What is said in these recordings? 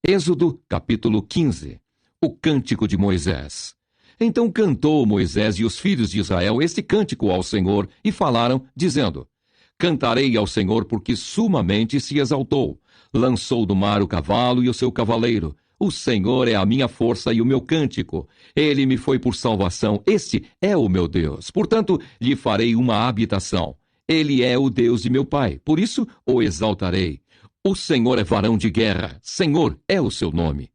Êxodo, capítulo 15. O cântico de Moisés. Então cantou Moisés e os filhos de Israel este cântico ao Senhor, e falaram, dizendo: Cantarei ao Senhor, porque sumamente se exaltou. Lançou do mar o cavalo e o seu cavaleiro. O Senhor é a minha força e o meu cântico. Ele me foi por salvação. Este é o meu Deus. Portanto, lhe farei uma habitação. Ele é o Deus de meu pai, por isso o exaltarei. O Senhor é varão de guerra, Senhor é o seu nome.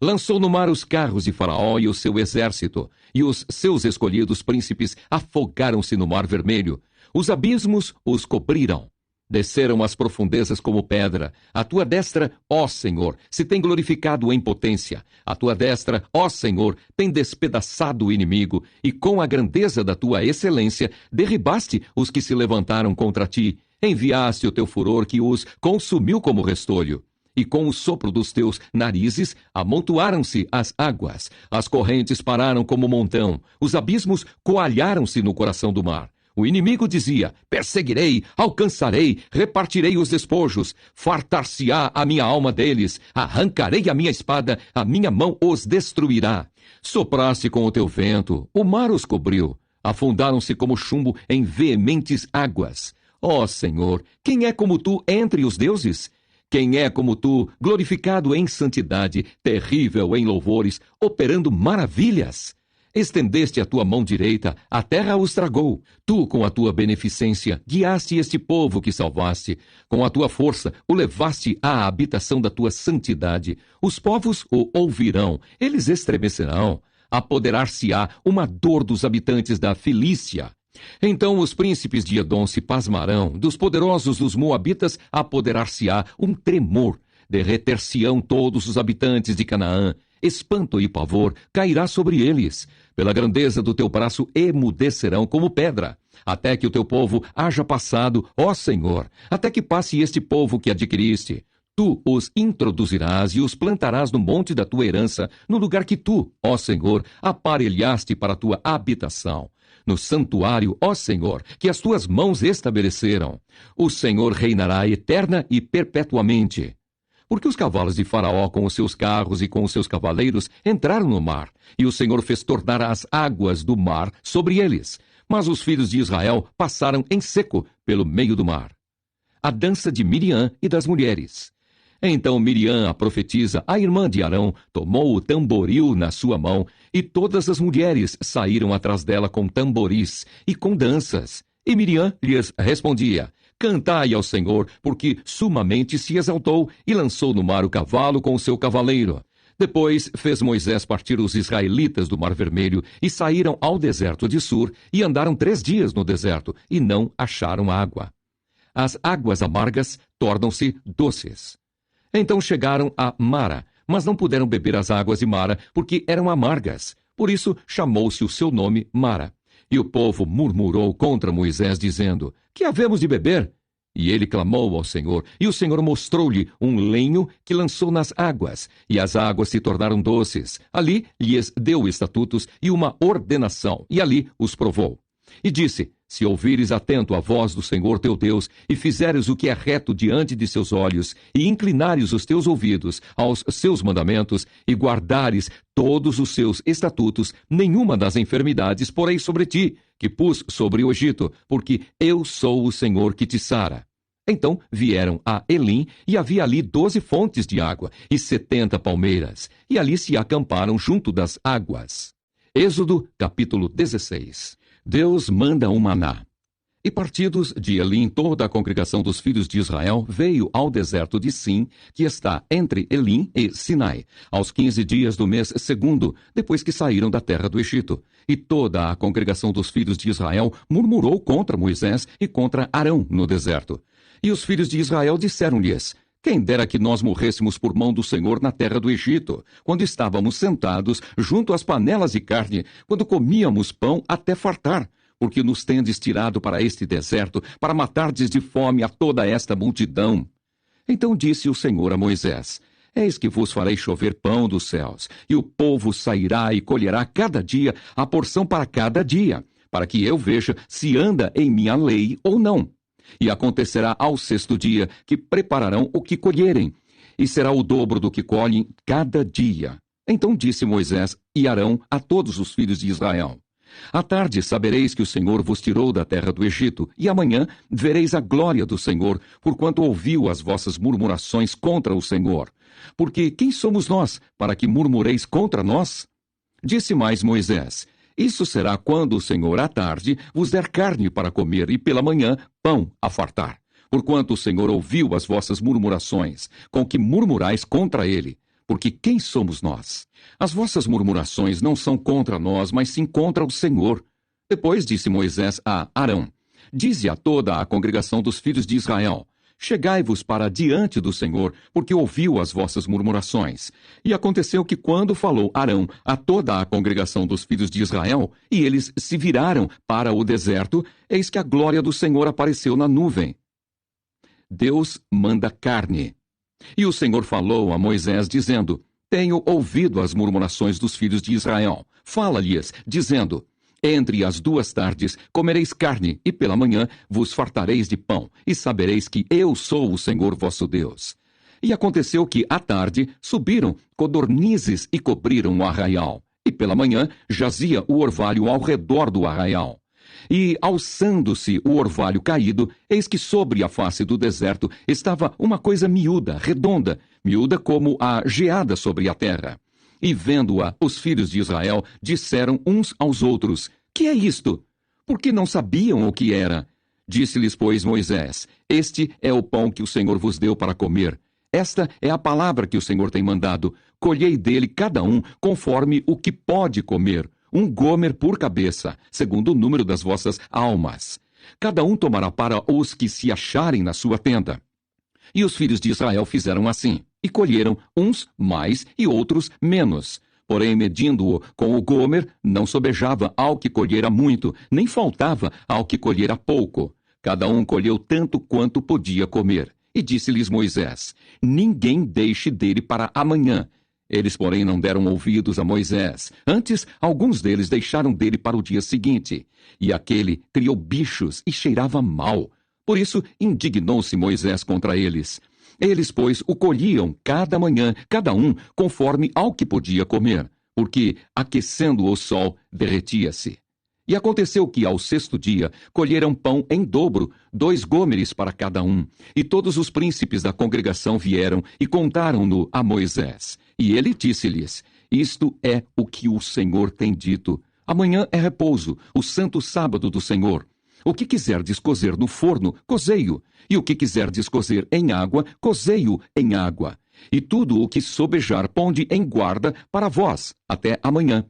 Lançou no mar os carros de Faraó e o seu exército, e os seus escolhidos príncipes afogaram-se no mar vermelho. Os abismos os cobriram. Desceram as profundezas como pedra. A tua destra, ó Senhor, se tem glorificado em potência. A tua destra, ó Senhor, tem despedaçado o inimigo, e com a grandeza da tua excelência derribaste os que se levantaram contra ti. Enviaste o teu furor que os consumiu como restolho. E com o sopro dos teus narizes amontoaram-se as águas. As correntes pararam como montão. Os abismos coalharam-se no coração do mar. O inimigo dizia: perseguirei, alcançarei, repartirei os despojos, fartar-se-á a minha alma deles, arrancarei a minha espada, a minha mão os destruirá. Sopraste com o teu vento, o mar os cobriu, afundaram-se como chumbo em veementes águas. Ó Senhor, quem é como tu entre os deuses? Quem é como tu, glorificado em santidade, terrível em louvores, operando maravilhas? Estendeste a tua mão direita, a terra os tragou. Tu, com a tua beneficência, guiaste este povo que salvaste. Com a tua força, o levaste à habitação da tua santidade. Os povos o ouvirão, eles estremecerão. Apoderar-se-á uma dor dos habitantes da Filícia. Então os príncipes de Edom se pasmarão, dos poderosos dos Moabitas apoderar-se-á um tremor. Derreter-se-ão todos os habitantes de Canaã. Espanto e pavor cairá sobre eles. Pela grandeza do teu braço emudecerão como pedra, até que o teu povo haja passado, ó Senhor, até que passe este povo que adquiriste. Tu os introduzirás e os plantarás no monte da tua herança, no lugar que tu, ó Senhor, aparelhaste para a tua habitação. No santuário, ó Senhor, que as tuas mãos estabeleceram. O Senhor reinará eterna e perpetuamente. Porque os cavalos de Faraó com os seus carros e com os seus cavaleiros entraram no mar, e o Senhor fez tornar as águas do mar sobre eles. Mas os filhos de Israel passaram em seco pelo meio do mar. A dança de Miriam e das mulheres. Então Miriam, a profetisa, a irmã de Arão, tomou o tamboril na sua mão, e todas as mulheres saíram atrás dela com tamboris e com danças. E Miriam lhes respondia: Cantai ao Senhor, porque sumamente se exaltou, e lançou no mar o cavalo com o seu cavaleiro. Depois fez Moisés partir os israelitas do Mar Vermelho, e saíram ao deserto de Sur, e andaram 3 dias no deserto, e não acharam água. As águas amargas tornam-se doces. Então chegaram a Mara, mas não puderam beber as águas de Mara, porque eram amargas. Por isso chamou-se o seu nome Mara. E o povo murmurou contra Moisés, dizendo: Que havemos de beber? E ele clamou ao Senhor, e o Senhor mostrou-lhe um lenho que lançou nas águas, e as águas se tornaram doces. Ali lhes deu estatutos e uma ordenação, e ali os provou. E disse: Se ouvires atento a voz do Senhor teu Deus, e fizeres o que é reto diante de seus olhos, e inclinares os teus ouvidos aos seus mandamentos, e guardares todos os seus estatutos, nenhuma das enfermidades porei sobre ti, que pus sobre o Egito, porque eu sou o Senhor que te sara. Então vieram a Elim, e havia ali 12 fontes de água, e 70 palmeiras, e ali se acamparam junto das águas. Êxodo, capítulo 16. Deus manda um maná. E partidos de Elim, toda a congregação dos filhos de Israel veio ao deserto de Sim, que está entre Elim e Sinai, aos 15 dias do mês segundo, depois que saíram da terra do Egito. E toda a congregação dos filhos de Israel murmurou contra Moisés e contra Arão no deserto. E os filhos de Israel disseram-lhes: Quem dera que nós morrêssemos por mão do Senhor na terra do Egito, quando estávamos sentados junto às panelas de carne, quando comíamos pão até fartar, porque nos tendes tirado para este deserto, para matardes de fome a toda esta multidão. Então disse o Senhor a Moisés: Eis que vos farei chover pão dos céus, e o povo sairá e colherá cada dia a porção para cada dia, para que eu veja se anda em minha lei ou não. E acontecerá ao 6º dia que prepararão o que colherem, e será o dobro do que colhem cada dia. Então disse Moisés e Arão a todos os filhos de Israel: à tarde sabereis que o Senhor vos tirou da terra do Egito, e amanhã vereis a glória do Senhor, porquanto ouviu as vossas murmurações contra o Senhor. Porque quem somos nós, para que murmureis contra nós? Disse mais Moisés: isso será quando o Senhor à tarde vos der carne para comer, e pela manhã pão a fartar. Porquanto o Senhor ouviu as vossas murmurações, com que murmurais contra ele. Porque quem somos nós? As vossas murmurações não são contra nós, mas sim contra o Senhor. Depois disse Moisés a Arão: dize a toda a congregação dos filhos de Israel: chegai-vos para diante do Senhor, porque ouviu as vossas murmurações. E aconteceu que quando falou Arão a toda a congregação dos filhos de Israel, e eles se viraram para o deserto, eis que a glória do Senhor apareceu na nuvem. Deus manda carne. E o Senhor falou a Moisés, dizendo: tenho ouvido as murmurações dos filhos de Israel. Fala-lhes, dizendo: entre as 2 tardes comereis carne, e pela manhã vos fartareis de pão, e sabereis que eu sou o Senhor vosso Deus. E aconteceu que, à tarde, subiram codornizes e cobriram o arraial, e pela manhã jazia o orvalho ao redor do arraial. E, alçando-se o orvalho caído, eis que sobre a face do deserto estava uma coisa miúda, redonda, miúda como a geada sobre a terra. E vendo-a, os filhos de Israel disseram uns aos outros: que é isto? Porque não sabiam o que era. Disse-lhes, pois, Moisés: este é o pão que o Senhor vos deu para comer. Esta é a palavra que o Senhor tem mandado. Colhei dele cada um conforme o que pode comer, 1 gomer por cabeça, segundo o número das vossas almas. Cada um tomará para os que se acharem na sua tenda. E os filhos de Israel fizeram assim, e colheram uns mais e outros menos. Porém, medindo-o com o gomer, não sobejava ao que colhera muito, nem faltava ao que colhera pouco. Cada um colheu tanto quanto podia comer. E disse-lhes Moisés: ninguém deixe dele para amanhã. Eles, porém, não deram ouvidos a Moisés. Antes, alguns deles deixaram dele para o dia seguinte. E aquele criou bichos e cheirava mal. Por isso, indignou-se Moisés contra eles. Eles, pois, o colhiam cada manhã, cada um, conforme ao que podia comer, porque, aquecendo o sol, derretia-se. E aconteceu que, ao 6º dia, colheram pão em dobro, 2 gômeres para cada um. E todos os príncipes da congregação vieram e contaram-no a Moisés. E ele disse-lhes: isto é o que o Senhor tem dito. Amanhã é repouso, o santo sábado do Senhor. O que quiserdes cozer no forno, cozei-o. E o que quiserdes cozer em água, cozei-o em água. E tudo o que sobejar ponde em guarda para vós, até amanhã.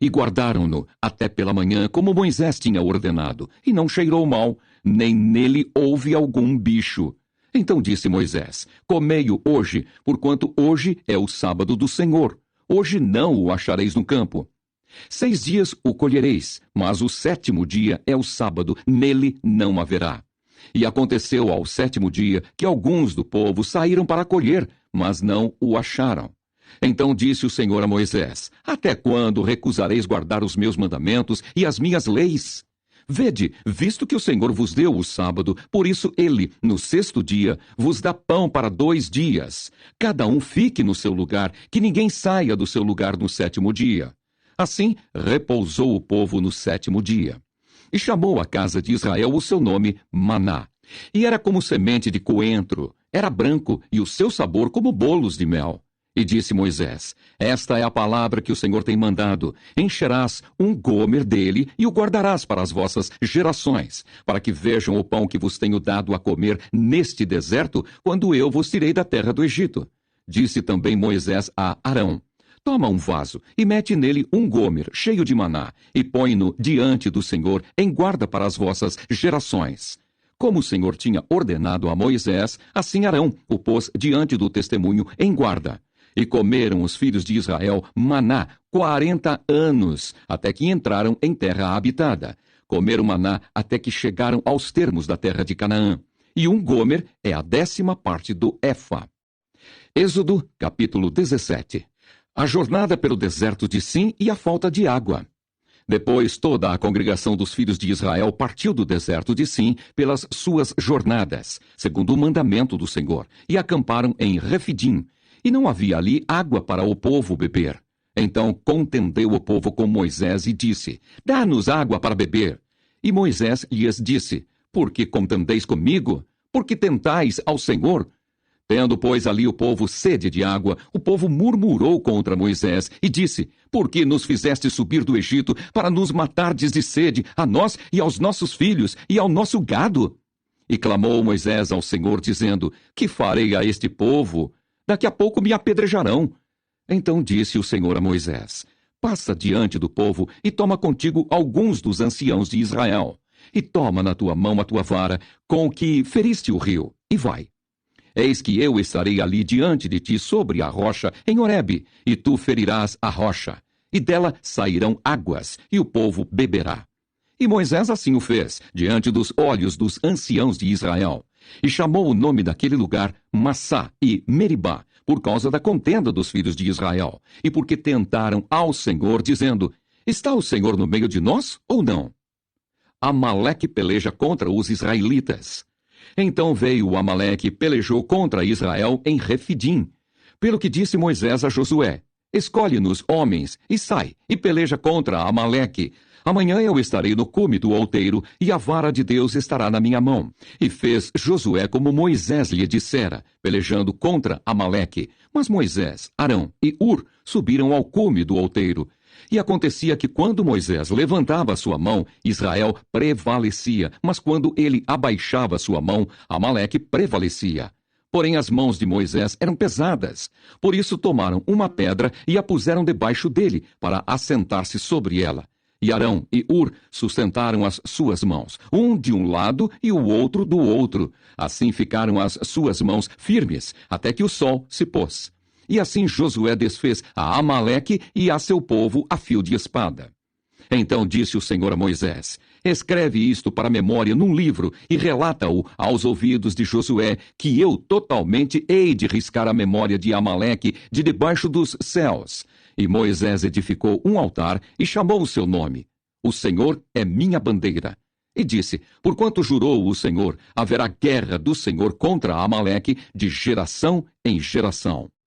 E guardaram-no até pela manhã, como Moisés tinha ordenado, e não cheirou mal, nem nele houve algum bicho. Então disse Moisés: comei-o hoje, porquanto hoje é o sábado do Senhor. Hoje não o achareis no campo. 6 dias o colhereis, mas o 7º dia é o sábado, nele não haverá. E aconteceu ao 7º dia que alguns do povo saíram para colher, mas não o acharam. Então disse o Senhor a Moisés: até quando recusareis guardar os meus mandamentos e as minhas leis? Vede, visto que o Senhor vos deu o sábado, por isso ele, no 6º dia, vos dá pão para 2 dias. Cada um fique no seu lugar, que ninguém saia do seu lugar no 7º dia. Assim, repousou o povo no 7º dia. E chamou a casa de Israel o seu nome Maná. E era como semente de coentro, era branco, e o seu sabor como bolos de mel. E disse Moisés: esta é a palavra que o Senhor tem mandado. Encherás 1 gomer dele e o guardarás para as vossas gerações, para que vejam o pão que vos tenho dado a comer neste deserto, quando eu vos tirei da terra do Egito. Disse também Moisés a Arão: toma um vaso e mete nele 1 gomer cheio de maná, e põe-no diante do Senhor em guarda para as vossas gerações. Como o Senhor tinha ordenado a Moisés, assim Arão o pôs diante do testemunho em guarda. E comeram os filhos de Israel maná 40 anos, até que entraram em terra habitada. Comeram maná até que chegaram aos termos da terra de Canaã. E 1 gomer é a 10ª parte do efa. Êxodo, capítulo 17. A jornada pelo deserto de Sim e a falta de água. Depois toda a congregação dos filhos de Israel partiu do deserto de Sim pelas suas jornadas, segundo o mandamento do Senhor, e acamparam em Refidim, e não havia ali água para o povo beber. Então contendeu o povo com Moisés e disse: Dá-nos água para beber. E Moisés lhes disse: Por que contendeis comigo? Por que tentais ao Senhor? Tendo, pois, ali o povo sede de água, o povo murmurou contra Moisés e disse: Por que nos fizeste subir do Egito para nos matardes de sede, a nós e aos nossos filhos e ao nosso gado? E clamou Moisés ao Senhor, dizendo: Que farei a este povo? Daqui a pouco me apedrejarão. Então disse o Senhor a Moisés: Passa diante do povo e toma contigo alguns dos anciãos de Israel. E toma na tua mão a tua vara, com que feriste o rio, e vai. Eis que eu estarei ali diante de ti sobre a rocha em Horebe, e tu ferirás a rocha, e dela sairão águas, e o povo beberá. E Moisés assim o fez, diante dos olhos dos anciãos de Israel, e chamou o nome daquele lugar Massá e Meribá, por causa da contenda dos filhos de Israel, e porque tentaram ao Senhor, dizendo: Está o Senhor no meio de nós ou não? Amaleque peleja contra os israelitas. Então veio o Amaleque e pelejou contra Israel em Refidim. Pelo que disse Moisés a Josué: Escolhe-nos homens, e sai, e peleja contra Amaleque. Amanhã eu estarei no cume do outeiro, e a vara de Deus estará na minha mão. E fez Josué como Moisés lhe dissera, pelejando contra Amaleque. Mas Moisés, Arão e Ur subiram ao cume do outeiro. E acontecia que quando Moisés levantava a sua mão, Israel prevalecia, mas quando ele abaixava a sua mão, Amaleque prevalecia. Porém as mãos de Moisés eram pesadas. Por isso tomaram uma pedra e a puseram debaixo dele, para assentar-se sobre ela. E Arão e Ur sustentaram as suas mãos, um de um lado e o outro do outro. Assim ficaram as suas mãos firmes, até que o sol se pôs. E assim Josué desfez a Amaleque e a seu povo a fio de espada. Então disse o Senhor a Moisés: Escreve isto para memória num livro e relata-o aos ouvidos de Josué, que eu totalmente hei de riscar a memória de Amaleque de debaixo dos céus. E Moisés edificou um altar e chamou o seu nome: O Senhor é minha bandeira. E disse: Porquanto jurou o Senhor, haverá guerra do Senhor contra Amaleque de geração em geração.